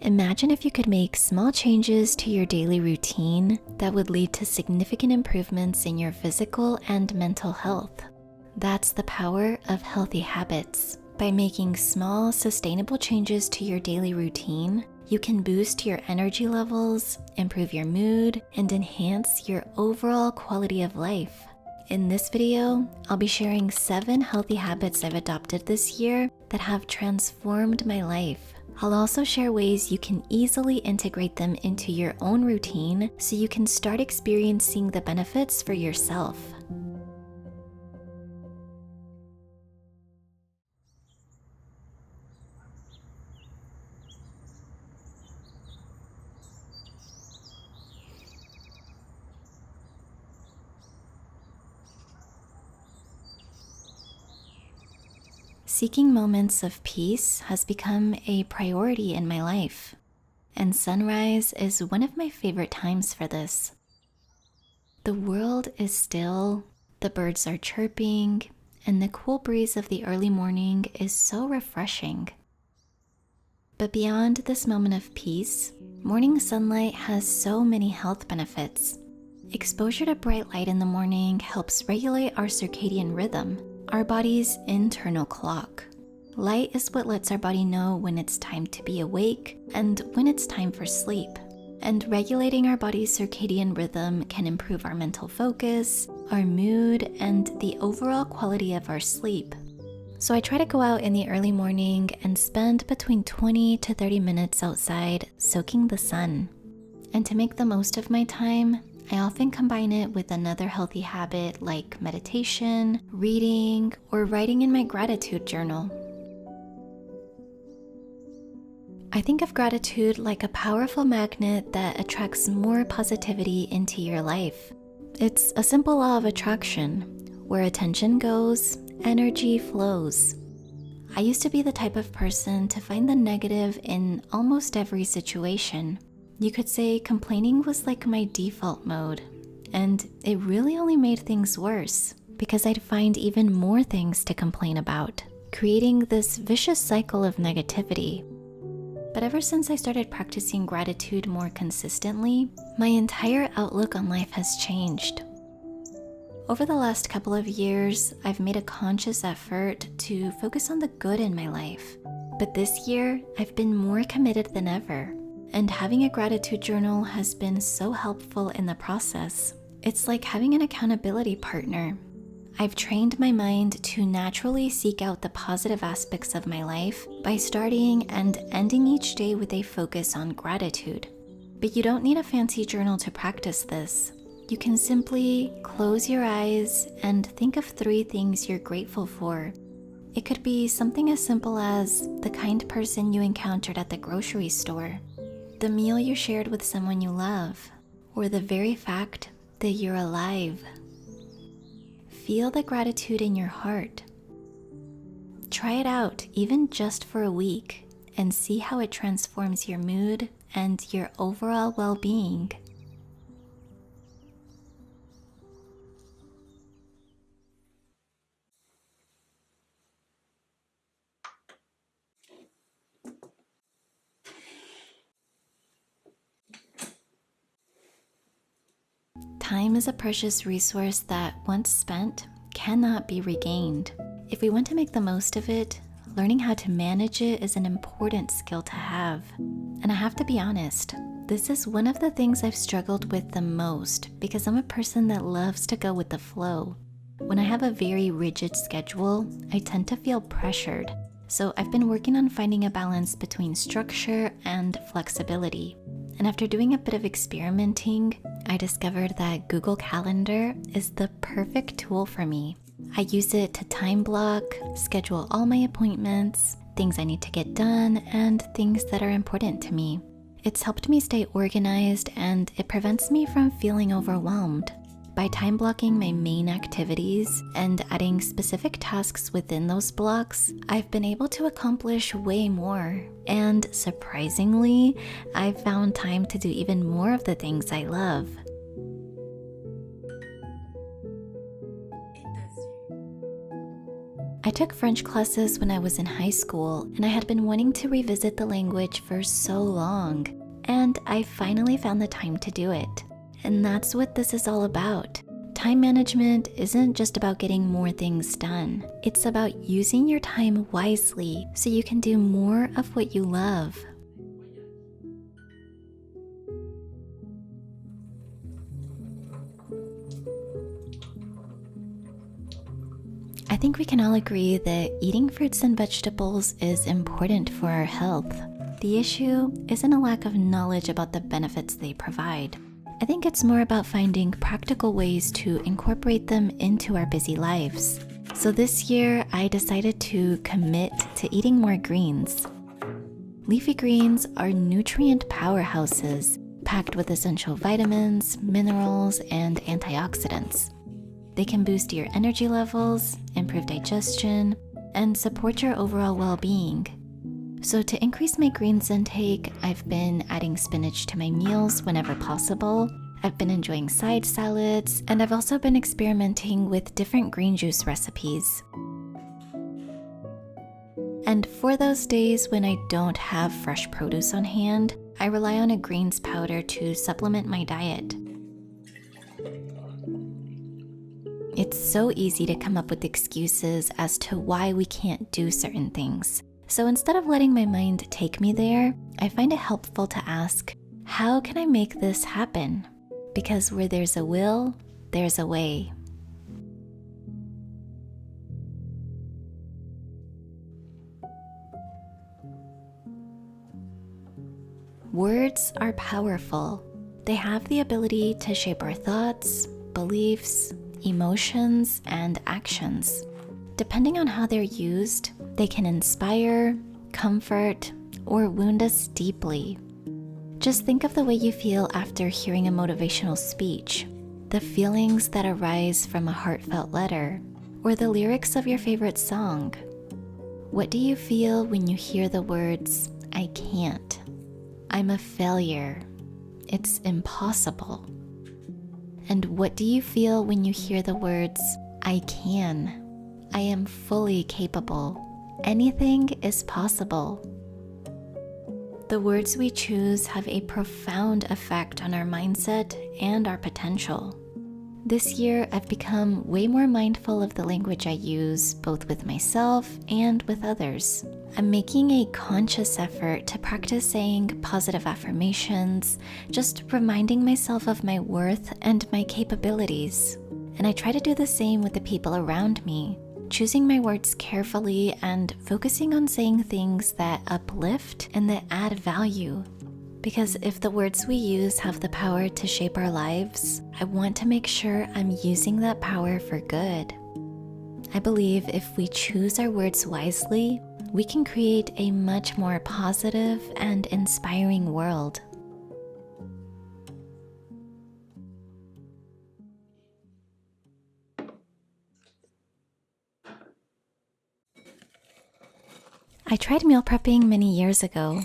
Imagine if you could make small changes to your daily routine that would lead to significant improvements in your physical and mental health. That's the power of healthy habits. By making small, sustainable changes to your daily routine, you can boost your energy levels, improve your mood, and enhance your overall quality of life. In this video, I'll be sharing 7 healthy habits I've adopted this year that have transformed my life. I'll also share ways you can easily integrate them into your own routine so you can start experiencing the benefits for yourself. Seeking moments of peace has become a priority in my life, and sunrise is one of my favorite times for this. The world is still, the birds are chirping, and the cool breeze of the early morning is so refreshing. But beyond this moment of peace, morning sunlight has so many health benefits. Exposure to bright light in the morning helps regulate our circadian rhythm, our body's internal clock. Light is what lets our body know when it's time to be awake and when it's time for sleep. And regulating our body's circadian rhythm can improve our mental focus, our mood, and the overall quality of our sleep. So I try to go out in the early morning and spend between 20 to 30 minutes outside soaking the sun. And to make the most of my time, I often combine it with another healthy habit like meditation, reading, or writing in my gratitude journal. I think of gratitude like a powerful magnet that attracts more positivity into your life. It's a simple law of attraction. Where attention goes, energy flows. I used to be the type of person to find the negative in almost every situation. You could say complaining was like my default mode, and it really only made things worse because I'd find even more things to complain about, creating this vicious cycle of negativity. But ever since I started practicing gratitude more consistently, my entire outlook on life has changed. Over the last couple of years, I've made a conscious effort to focus on the good in my life. But this year, I've been more committed than ever. And having a gratitude journal has been so helpful in the process. It's like having an accountability partner. I've trained my mind to naturally seek out the positive aspects of my life by starting and ending each day with a focus on gratitude. But you don't need a fancy journal to practice this. You can simply close your eyes and think of 3 things you're grateful for. It could be something as simple as the kind person you encountered at the grocery store, the meal you shared with someone you love, or the very fact that you're alive. Feel the gratitude in your heart. Try it out, even just for a week, and see how it transforms your mood and your overall well-being. Time is a precious resource that, once spent, cannot be regained. If we want to make the most of it, learning how to manage it is an important skill to have. And I have to be honest, this is one of the things I've struggled with the most because I'm a person that loves to go with the flow. When I have a very rigid schedule, I tend to feel pressured. So I've been working on finding a balance between structure and flexibility. And after doing a bit of experimenting, I discovered that Google Calendar is the perfect tool for me. I use it to time block, schedule all my appointments, things I need to get done, and things that are important to me. It's helped me stay organized and it prevents me from feeling overwhelmed. By time blocking my main activities and adding specific tasks within those blocks, I've been able to accomplish way more. And surprisingly, I've found time to do even more of the things I love. I took French classes when I was in high school, and I had been wanting to revisit the language for so long, and I finally found the time to do it. And that's what this is all about. Time management isn't just about getting more things done. It's about using your time wisely so you can do more of what you love. I think we can all agree that eating fruits and vegetables is important for our health. The issue isn't a lack of knowledge about the benefits they provide. I think it's more about finding practical ways to incorporate them into our busy lives. So this year, I decided to commit to eating more greens. Leafy greens are nutrient powerhouses packed with essential vitamins, minerals, and antioxidants. They can boost your energy levels, improve digestion, and support your overall well-being. So to increase my greens intake, I've been adding spinach to my meals whenever possible. I've been enjoying side salads, and I've also been experimenting with different green juice recipes. And for those days when I don't have fresh produce on hand, I rely on a greens powder to supplement my diet. It's so easy to come up with excuses as to why we can't do certain things. So instead of letting my mind take me there, I find it helpful to ask, how can I make this happen? Because where there's a will, there's a way. Words are powerful. They have the ability to shape our thoughts, beliefs, emotions, and actions. Depending on how they're used, they can inspire, comfort, or wound us deeply. Just think of the way you feel after hearing a motivational speech, the feelings that arise from a heartfelt letter, or the lyrics of your favorite song. What do you feel when you hear the words, "I can't," "I'm a failure," "It's impossible"? And what do you feel when you hear the words, "I can," "I am fully capable," "Anything is possible"? The words we choose have a profound effect on our mindset and our potential. This year, I've become way more mindful of the language I use, both with myself and with others. I'm making a conscious effort to practice saying positive affirmations, just reminding myself of my worth and my capabilities. And I try to do the same with the people around me, choosing my words carefully and focusing on saying things that uplift and that add value. Because if the words we use have the power to shape our lives, I want to make sure I'm using that power for good. I believe if we choose our words wisely, we can create a much more positive and inspiring world. I tried meal prepping many years ago.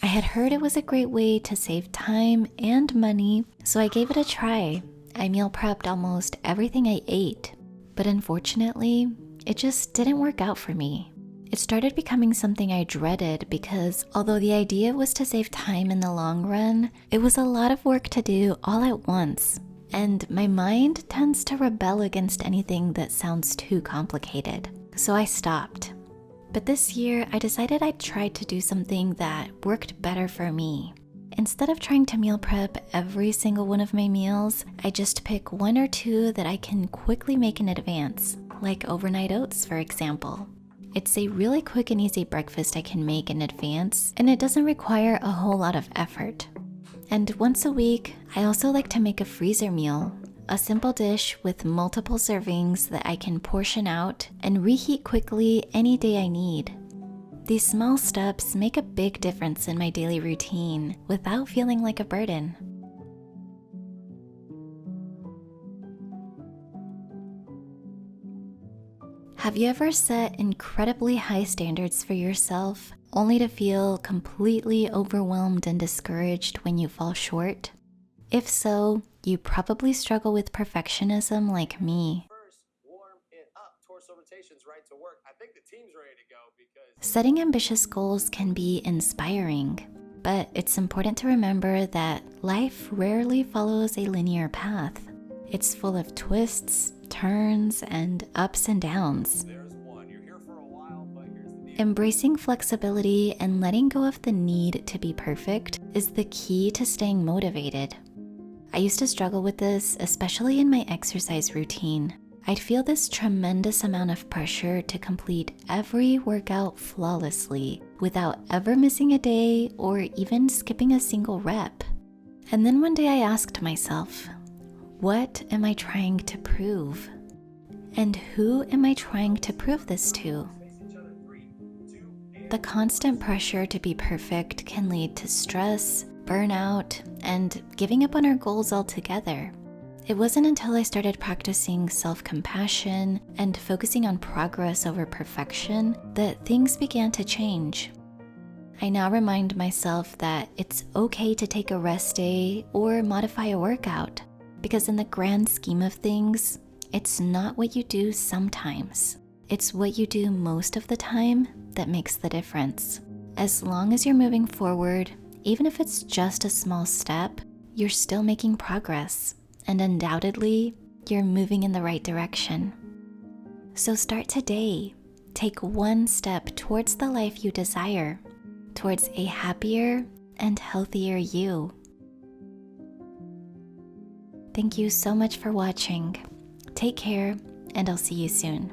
I had heard it was a great way to save time and money, so I gave it a try. I meal prepped almost everything I ate, but unfortunately, it just didn't work out for me. It started becoming something I dreaded because although the idea was to save time in the long run, it was a lot of work to do all at once. And my mind tends to rebel against anything that sounds too complicated, so I stopped. But this year, I decided I'd try to do something that worked better for me. Instead of trying to meal prep every single one of my meals, I just pick one or two that I can quickly make in advance, like overnight oats, for example. It's a really quick and easy breakfast I can make in advance, and it doesn't require a whole lot of effort. And once a week, I also like to make a freezer meal, a simple dish with multiple servings that I can portion out and reheat quickly any day I need. These small steps make a big difference in my daily routine without feeling like a burden. Have you ever set incredibly high standards for yourself, only to feel completely overwhelmed and discouraged when you fall short? If so, you probably struggle with perfectionism like me. First, warm it up. Torso rotations, right to work. I think Setting ambitious goals can be inspiring, but it's important to remember that life rarely follows a linear path. It's full of twists, turns, and ups and downs. Embracing flexibility and letting go of the need to be perfect is the key to staying motivated. I used to struggle with this, especially in my exercise routine. I'd feel this tremendous amount of pressure to complete every workout flawlessly without ever missing a day or even skipping a single rep. And then one day I asked myself, what am I trying to prove? And who am I trying to prove this to? The constant pressure to be perfect can lead to stress, burnout, and giving up on our goals altogether. It wasn't until I started practicing self-compassion and focusing on progress over perfection that things began to change. I now remind myself that it's okay to take a rest day or modify a workout, because in the grand scheme of things, it's not what you do sometimes. It's what you do most of the time that makes the difference. As long as you're moving forward, even if it's just a small step, you're still making progress. And undoubtedly, you're moving in the right direction. So start today. Take one step towards the life you desire, towards a happier and healthier you. Thank you so much for watching. Take care, and I'll see you soon.